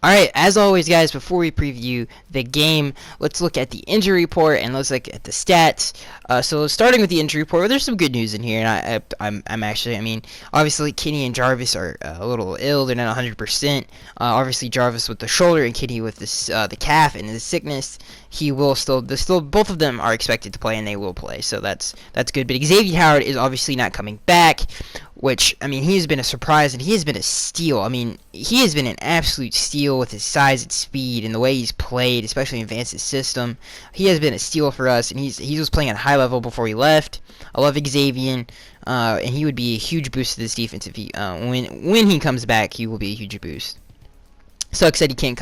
Alright, as always, guys, before we preview the game, let's look at the injury report and let's look at the stats. So starting with the injury report, well, there's some good news in here, and I'm actually, obviously Kenny and Jarvis are a little ill. They're not 100%. Obviously Jarvis with the shoulder and Kenny with this, the calf and the sickness. He will still, both of them are expected to play, and they will play, so that's good. But Xavier Howard is obviously not coming back, which, he has been a surprise, and he has been a steal. He has been an absolute steal with his size and speed and the way he's played, especially in Vance's system. He has been a steal for us, and he was playing at a high level before he left. I love Xavier, and he would be a huge boost to this defense if he, when he comes back, he will be a huge boost. Sucks that he can't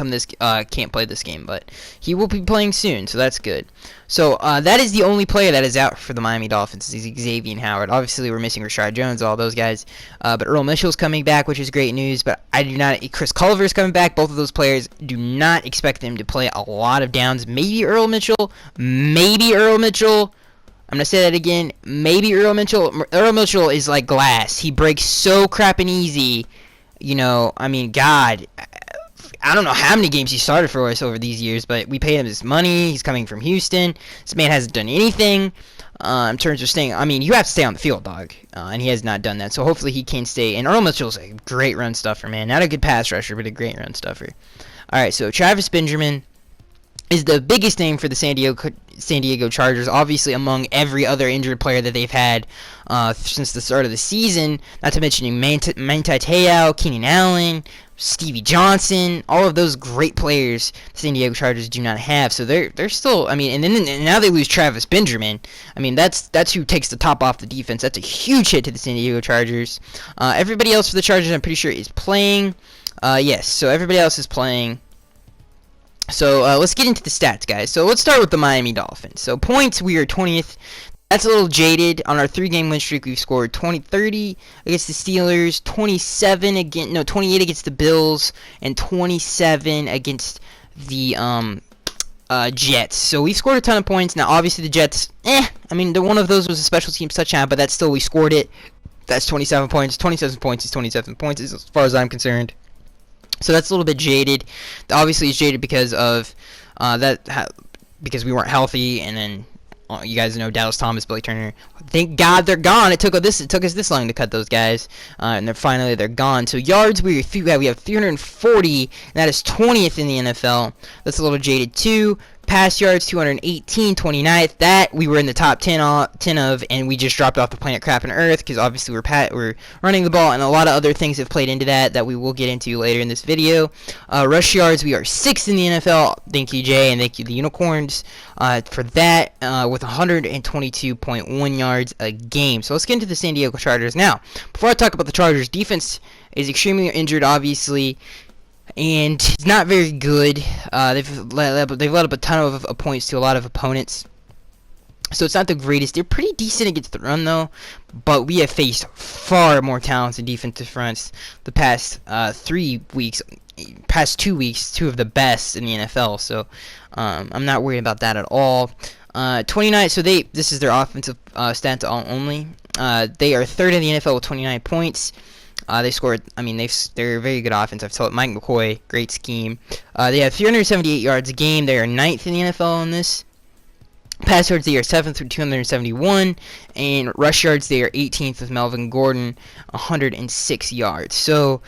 play this game, but he will be playing soon, so that's good. So that is the only player that is out for the Miami Dolphins, is Xavier Howard. Obviously, we're missing Rashad Jones, all those guys, but Earl Mitchell's coming back, which is great news. But I do not. Chris Culver's coming back. Both of those players, do not expect them to play a lot of downs. Maybe Earl Mitchell. Maybe Earl Mitchell. I'm gonna say that again. Maybe Earl Mitchell. Earl Mitchell is like glass. He breaks so crapping easy. God. I don't know how many games he started for us over these years, but we paid him his money. He's coming from Houston. This man hasn't done anything in terms of staying. You have to stay on the field, dog, and he has not done that. So hopefully he can stay. And Earl Mitchell's a great run stuffer, man. Not a good pass rusher, but a great run stuffer. All right, so Travis Benjamin is the biggest name for the San Diego Chargers, obviously among every other injured player that they've had since the start of the season, not to mention Manti Te'o, Keenan Allen, Stevie Johnson, all of those great players the San Diego Chargers do not have. So they're still, and now they lose Travis Benjamin. That's who takes the top off the defense. That's a huge hit to the San Diego Chargers. Everybody else for the Chargers, I'm pretty sure, is playing. Yes, so everybody else is playing. So let's get into the stats, guys. So let's start with the Miami Dolphins. So points, we are 20th. That's a little jaded. On our 3-game win streak, we've scored 30 against the Steelers, 28 against the Bills, and 27 against the Jets. So we scored a ton of points. Now, obviously, the Jets, one of those was a special teams touchdown, but that's still, we scored it. That's 27 points. 27 points is 27 points as far as I'm concerned. So that's a little bit jaded. Obviously, it's jaded because of because we weren't healthy, and then you guys know Dallas Thomas, Billy Turner. Thank God they're gone. It took us this long to cut those guys, and they're gone. So yards, we have 340, and that is 20th in the NFL. That's a little jaded too. Pass yards, 218, 29th. That we were in the top 10 of, and we just dropped off the planet crap on Earth because obviously we're running the ball, and a lot of other things have played into that we will get into later in this video. Rush yards, we are 6th in the NFL. Thank you, Jay, and thank you, the Unicorns, for that, with 122.1 yards a game. So let's get into the San Diego Chargers. Now, before I talk about the Chargers, defense is extremely injured, obviously, and it's not very good. They've let up a ton of points to a lot of opponents, so it's not the greatest. They're pretty decent against the run, though, but we have faced far more talented defensive fronts the past 2 weeks, two of the best in the NFL, so I'm not worried about that at all. 29, so this is their offensive stats only. They are 3rd in the NFL with 29 points. They scored, they're a very good offense. I've told Mike McCoy, great scheme. They have 378 yards a game. They are 9th in the NFL on this. Pass yards, they are 7th with 271. And rush yards, they are 18th with Melvin Gordon, 106 yards. So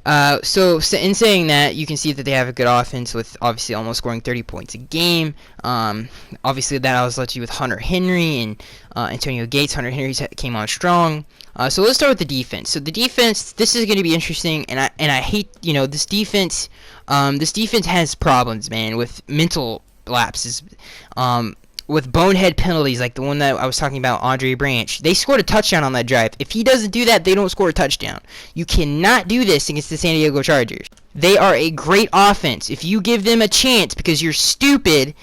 in saying that, you can see that they have a good offense with obviously almost scoring 30 points a game. Obviously, that was led you with Hunter Henry and Antonio Gates. Hunter Henry came on strong. So let's start with the defense. So the defense, this is going to be interesting, and I hate, this defense. This defense has problems, man, with mental lapses. With bonehead penalties like the one that I was talking about, Andre Branch. They scored a touchdown on that drive. If he doesn't do that, they don't score a touchdown. You cannot do this against the San Diego Chargers. They are a great offense. If you give them a chance because you're stupid,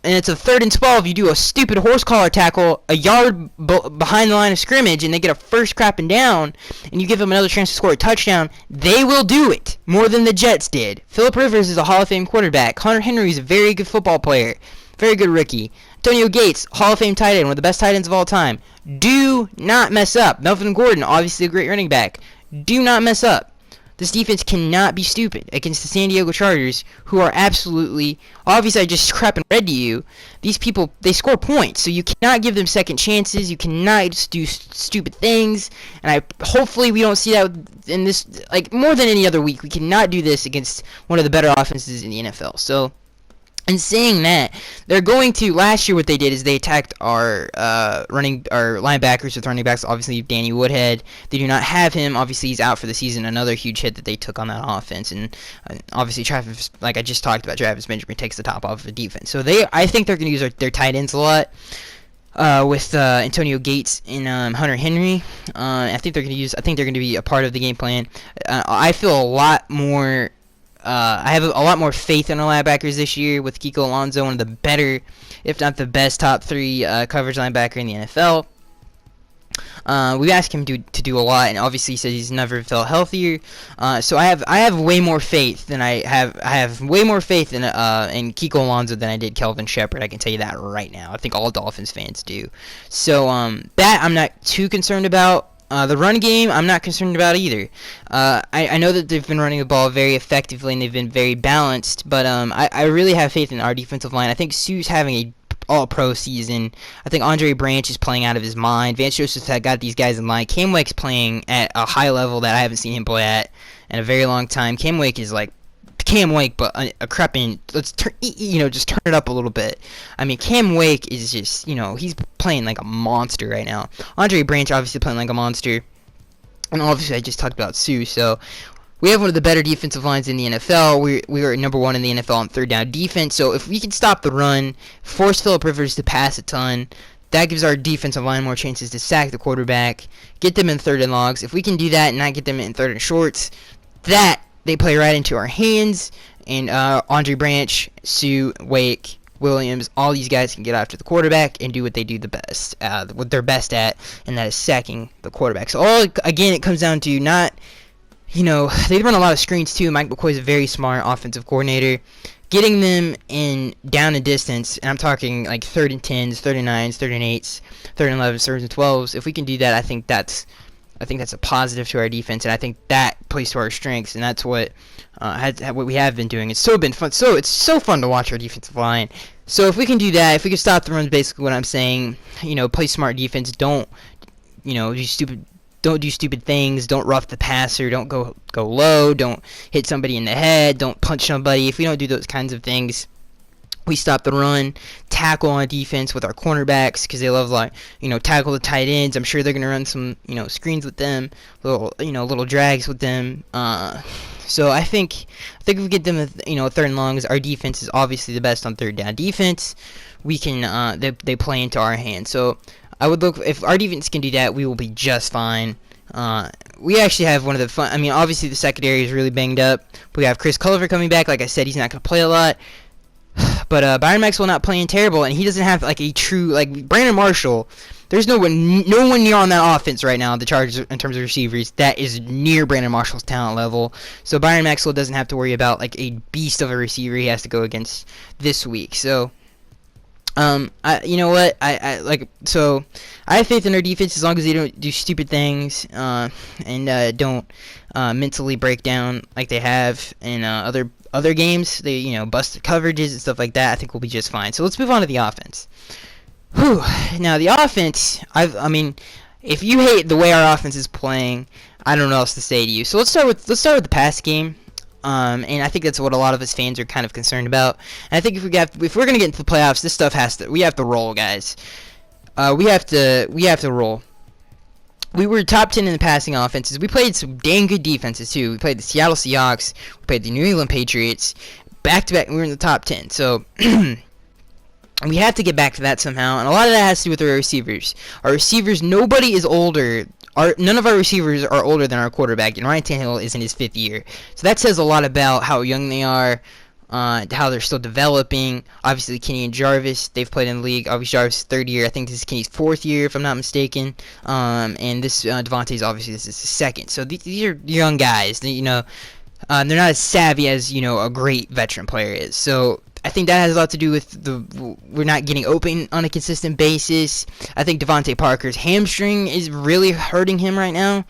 and it's a 3rd and 12, you do a stupid horse collar tackle a yard behind the line of scrimmage, and they get a first crapping down, and you give them another chance to score a touchdown, they will do it more than the Jets did. Phillip Rivers is a Hall of Fame quarterback. Hunter Henry is a very good football player. Very good rookie. Antonio Gates, Hall of Fame tight end, one of the best tight ends of all time. Do not mess up. Melvin Gordon, obviously a great running back. Do not mess up. This defense cannot be stupid against the San Diego Chargers, who are absolutely, obviously I just crap and read to you, these people, they score points, so you cannot give them second chances, you cannot just do stupid things, and hopefully we don't see that in this, like, more than any other week. We cannot do this against one of the better offenses in the NFL, so... And saying that, they're going to, last year what they did is they attacked our linebackers with running backs, obviously Danny Woodhead. They do not have him, obviously he's out for the season, another huge hit that they took on that offense, and obviously Travis, like I just talked about, Travis Benjamin takes the top off of the defense. So I think they're going to use their tight ends a lot. With Antonio Gates and Hunter Henry, I think they're going to be a part of the game plan. I feel a lot more. I have a lot more faith in our linebackers this year with Kiko Alonso, one of the better, if not the best, top 3 coverage linebacker in the NFL. We asked him to do a lot, and obviously he said he's never felt healthier. So I have way more faith than I have way more faith in Kiko Alonso than I did Kelvin Shepard. I can tell you that right now. I think all Dolphins fans do. So that I'm not too concerned about. The run game, I'm not concerned about either. I know that they've been running the ball very effectively and they've been very balanced, but I really have faith in our defensive line. I think Sue's having a all-pro season. I think Andre Branch is playing out of his mind. Vance Joseph had got these guys in line. Cam Wake's playing at a high level that I haven't seen him play at in a very long time. Cam Wake is like Cam Wake, but a crepping. Let's just turn it up a little bit. I mean, Cam Wake is just, he's playing like a monster right now. Andre Branch obviously playing like a monster, and obviously I just talked about Sue. So we have one of the better defensive lines in the NFL. We are number 1 in the NFL on third down defense. So if we can stop the run, force Phillip Rivers to pass a ton, that gives our defensive line more chances to sack the quarterback, get them in third and longs. If we can do that and not get them in third and shorts, that they play right into our hands, and Andre Branch, Sue, Wake, Williams, all these guys can get after the quarterback and do what they do the best, what they're best at, and that is sacking the quarterback. So again, it comes down to not, they run a lot of screens too. Mike McCoy's a very smart offensive coordinator. Getting them in down and distance, and I'm talking like 3rd and 10s, 3rd and 9s, 3rd and 8s, 3rd and 11s, 3rd and 12s. If we can do that, I think that's a positive to our defense, and I think that plays to our strengths, and that's what what we have been doing. It's so been fun. So it's so fun to watch our defensive line. So if we can do that, if we can stop the runs, basically what I'm saying, play smart defense. Don't do stupid things. Don't rough the passer. Don't go low. Don't hit somebody in the head. Don't punch somebody. If we don't do those kinds of things, we stop the run, tackle on defense with our cornerbacks because they love tackle the tight ends. I'm sure they're gonna run some screens with them, little drags with them. So I think if we get them third and longs, our defense is obviously the best on third down defense. We can they play into our hands. So I would look, if our defense can do that, we will be just fine. We actually have one of the fun. I mean, obviously the secondary is really banged up. We have Chris Culver coming back. Like I said, he's not gonna play a lot. But Byron Maxwell not playing terrible, and he doesn't have like a true Brandon Marshall. There's no one near on that offense right now, the Chargers, in terms of receivers, that is near Brandon Marshall's talent level. So Byron Maxwell doesn't have to worry about a beast of a receiver he has to go against this week. So you know what? So I have faith in our defense as long as they don't do stupid things and don't mentally break down like they have in other games. They busted coverages and stuff like that. I think we'll be just fine. So let's move on to the offense. Whew. Now the offense, if you hate the way our offense is playing, I don't know what else to say to you. So let's start with the pass game. And I think that's what a lot of us fans are kind of concerned about. And I think if we're gonna get into the playoffs, this stuff we have to roll, guys. We have to roll. We were top 10 in the passing offenses. We played some dang good defenses too. We played the Seattle Seahawks. We played the New England Patriots. Back to back, we were in the top 10. So we have to get back to that somehow. And a lot of that has to do with our receivers. Our receivers, nobody is older. None of our receivers are older than our quarterback, and Ryan Tannehill is in his 5th year. So that says a lot about how young they are, how they're still developing. Obviously, Kenny and Jarvis, they've played in the league. Obviously, Jarvis' 3rd year. I think this is Kenny's 4th year, if I'm not mistaken. And this Devontae's, obviously, this is his 2nd. So these are young guys. They're not as savvy as, a great veteran player is. So I think that has a lot to do with we're not getting open on a consistent basis. I think Devontae Parker's hamstring is really hurting him right now.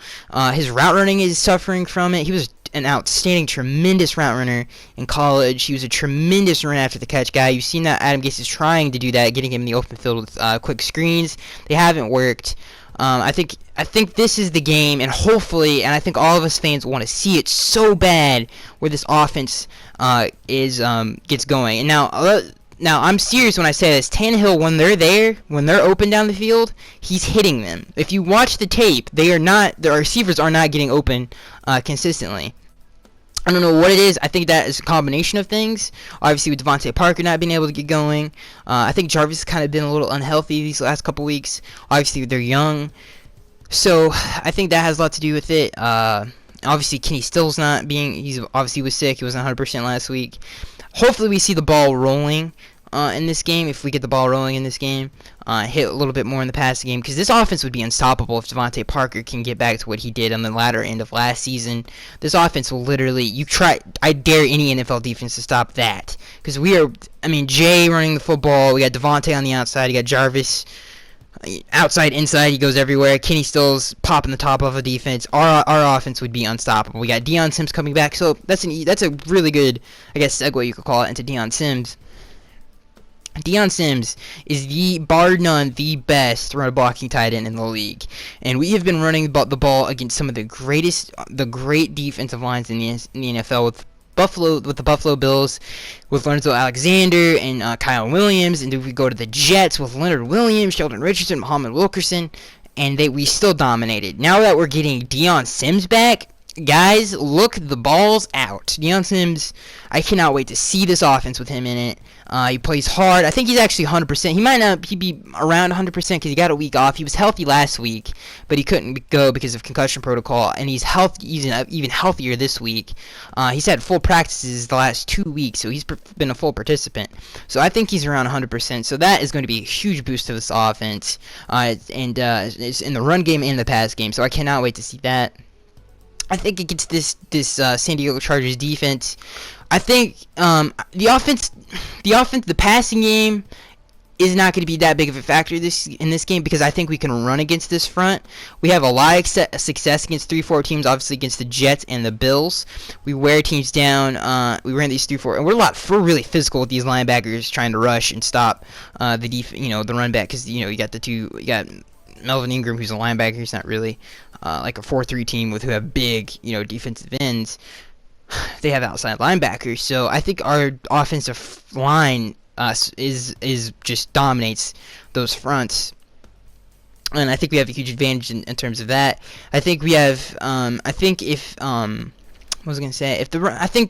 His route running is suffering from it. He was an outstanding, tremendous route runner in college. He was a tremendous run after the catch guy. You've seen that Adam Gase is trying to do that, getting him in the open field with quick screens. They haven't worked. I think this is the game, and hopefully, and I think all of us fans want to see it so bad where this offense gets going. And now I'm serious when I say this. Tannehill, when they're there, when they're open down the field, he's hitting them. If you watch the tape, the receivers are not getting open consistently. I don't know what it is. I think that is a combination of things. Obviously, with Devontae Parker not being able to get going. I think Jarvis has kind of been a little unhealthy these last couple weeks. Obviously, they're young. So, I think that has a lot to do with it. Obviously, Kenny Stills not being... He obviously was sick. He wasn't 100% last week. Hopefully, we see the ball rolling in this game. If we get the ball rolling in this game. Hit a little bit more in the passing game, because this offense would be unstoppable if Devontae Parker can get back to what he did on the latter end of last season. This offense will literally, I dare any NFL defense to stop that, because Jay running the football, we got Devontae on the outside, you got Jarvis outside, inside, he goes everywhere. Kenny Stills popping the top of a defense. Our offense would be unstoppable. We got Deion Sims coming back, so that's a really good, I guess, segue you could call it into Deion Sims. Deion Sims is bar none, the best run blocking tight end in the league. And we have been running the ball against some of the great defensive lines in the NFL with the Buffalo Bills, with Lorenzo Alexander and Kyle Williams. And then we go to the Jets with Leonard Williams, Sheldon Richardson, Muhammad Wilkerson, and we still dominated. Now that we're getting Deion Sims back, guys, look the balls out. Deion Sims, I cannot wait to see this offense with him in it. He plays hard. I think he's actually 100%. He might not be around 100% because he got a week off. He was healthy last week, but he couldn't go because of concussion protocol, and he's even healthier this week. He's had full practices the last 2 weeks, so he's been a full participant. So I think he's around 100%, so that is going to be a huge boost to this offense, and it's in the run game and the pass game, so I cannot wait to see that. I think against this San Diego Chargers defense, I think the passing game is not going to be that big of a factor in this game, because I think we can run against this front. We have a lot of success against 3-4 teams, obviously against the Jets and the Bills. We wear teams down. We ran these 3-4, and we're really physical with these linebackers trying to rush and stop the run back, because you got Melvin Ingram, who's a linebacker. He's not really like a 4-3 team who have big, defensive ends. They have outside linebackers, so I think our offensive line is just dominates those fronts, and I think we have a huge advantage in terms of that. I think we have. I think if what was I gonna say?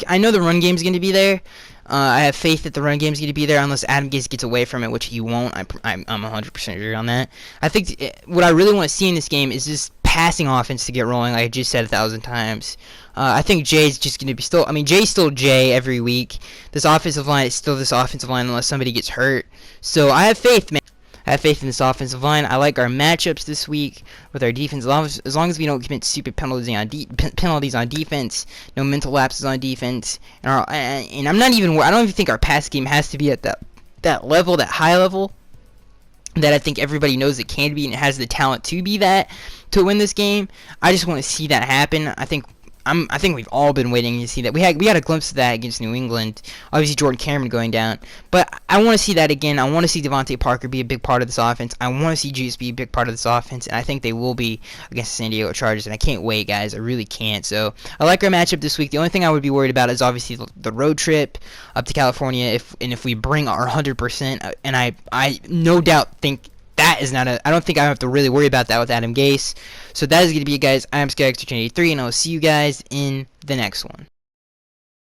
I know the run game is going to be there. I have faith that the run game is going to be there unless Adam Gase gets away from it, which he won't. I'm 100% sure on that. I think what I really want to see in this game is this passing offense to get rolling, like I just said 1,000 times. I think Jay's just going to be Jay's still Jay every week. This offensive line is still this offensive line unless somebody gets hurt. So I have faith, man. I have faith in this offensive line. I like our matchups this week with our defense. As long as we don't commit stupid penalties on defense, no mental lapses on defense, and I don't even think our pass game has to be at that level, that high level, that I think everybody knows it can be and it has the talent to be that to win this game. I just want to see that happen. I think we've all been waiting to see that. We had a glimpse of that against New England. Obviously, Jordan Cameron going down. But I want to see that again. I want to see Devontae Parker be a big part of this offense. I want to see Juice be a big part of this offense. And I think they will be against the San Diego Chargers. And I can't wait, guys. I really can't. So I like our matchup this week. The only thing I would be worried about is obviously the road trip up to California. If we bring our 100%. And I no doubt think that is not I don't think I have to really worry about that with Adam Gase. So that is going to be it, guys. I am Sky83, and I will see you guys in the next one.